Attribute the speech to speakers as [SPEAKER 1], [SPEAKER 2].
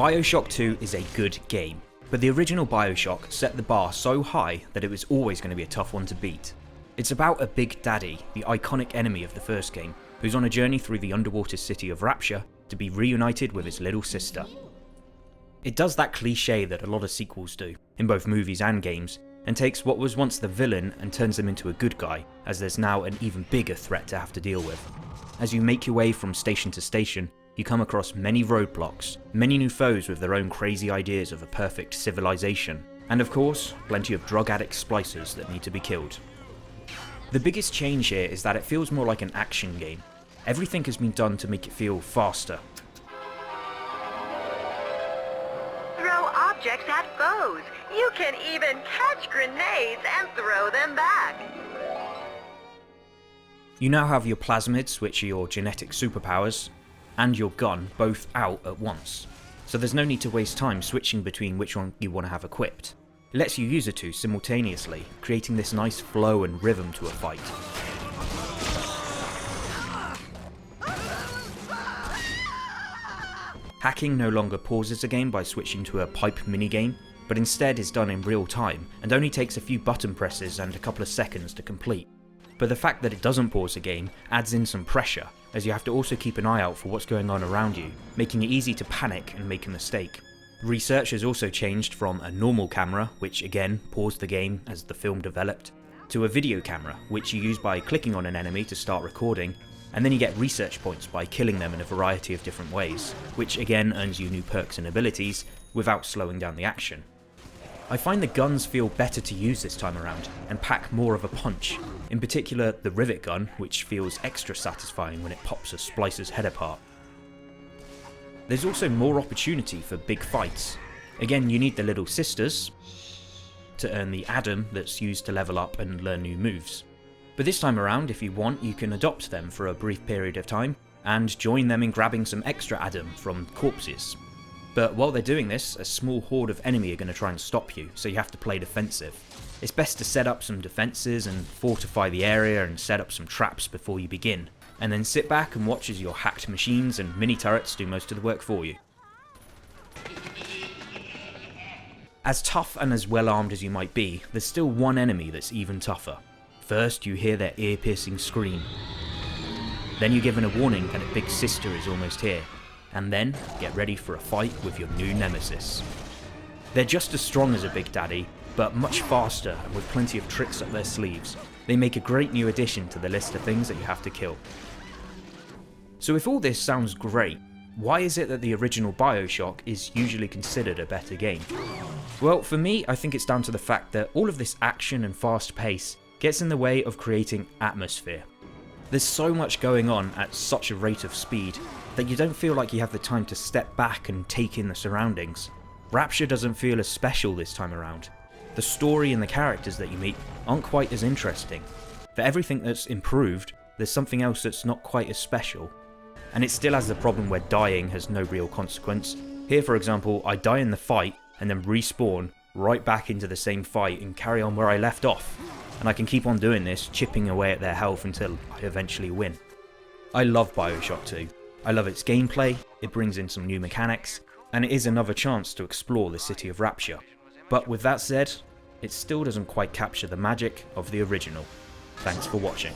[SPEAKER 1] Bioshock 2 is a good game, but the original Bioshock set the bar so high that it was always going to be a tough one to beat. It's about a Big Daddy, the iconic enemy of the first game, who's on a journey through the underwater city of Rapture to be reunited with his little sister. It does that cliche that a lot of sequels do, in both movies and games, and takes what was once the villain and turns him into a good guy, as there's now an even bigger threat to have to deal with. As you make your way from station to station, you come across many roadblocks, many new foes with their own crazy ideas of a perfect civilization, and of course, plenty of drug addict splicers that need to be killed. The biggest change here is that it feels more like an action game. Everything has been done to make it feel faster.
[SPEAKER 2] Throw objects at foes. You can even catch grenades and throw them back.
[SPEAKER 1] You now have your plasmids, which are your genetic superpowers, and your gun both out at once, so there's no need to waste time switching between which one you want to have equipped. It lets you use the two simultaneously, creating this nice flow and rhythm to a fight. Hacking no longer pauses a game by switching to a pipe minigame, but instead is done in real time and only takes a few button presses and a couple of seconds to complete. But the fact that it doesn't pause a game adds in some pressure, as you have to also keep an eye out for what's going on around you, making it easy to panic and make a mistake. Research has also changed from a normal camera, which again paused the game as the film developed, to a video camera, which you use by clicking on an enemy to start recording, and then you get research points by killing them in a variety of different ways, which again earns you new perks and abilities without slowing down the action. I find the guns feel better to use this time around and pack more of a punch, in particular the rivet gun, which feels extra satisfying when it pops a splicer's head apart. There's also more opportunity for big fights. Again, you need the little sisters to earn the Adam that's used to level up and learn new moves. But this time around, if you want, you can adopt them for a brief period of time and join them in grabbing some extra Adam from corpses. But while they're doing this, a small horde of enemy are going to try and stop you, so you have to play defensive. It's best to set up some defences and fortify the area and set up some traps before you begin, and then sit back and watch as your hacked machines and mini turrets do most of the work for you. As tough and as well armed as you might be, there's still one enemy that's even tougher. First, you hear their ear-piercing scream. Then you're given a warning that a big sister is almost here. And then, get ready for a fight with your new nemesis. They're just as strong as a Big Daddy, but much faster and with plenty of tricks up their sleeves. They make a great new addition to the list of things that you have to kill. So if all this sounds great, why is it that the original Bioshock is usually considered a better game? Well, for me, I think it's down to the fact that all of this action and fast pace gets in the way of creating atmosphere. There's so much going on at such a rate of speed that you don't feel like you have the time to step back and take in the surroundings. Rapture doesn't feel as special this time around. The story and the characters that you meet aren't quite as interesting. For everything that's improved, there's something else that's not quite as special. And it still has the problem where dying has no real consequence. Here, for example, I die in the fight and then respawn right back into the same fight and carry on where I left off. And I can keep on doing this, chipping away at their health until I eventually win. I love Bioshock 2. I love its gameplay, it brings in some new mechanics, and it is another chance to explore the city of Rapture. But with that said, it still doesn't quite capture the magic of the original. Thanks for watching.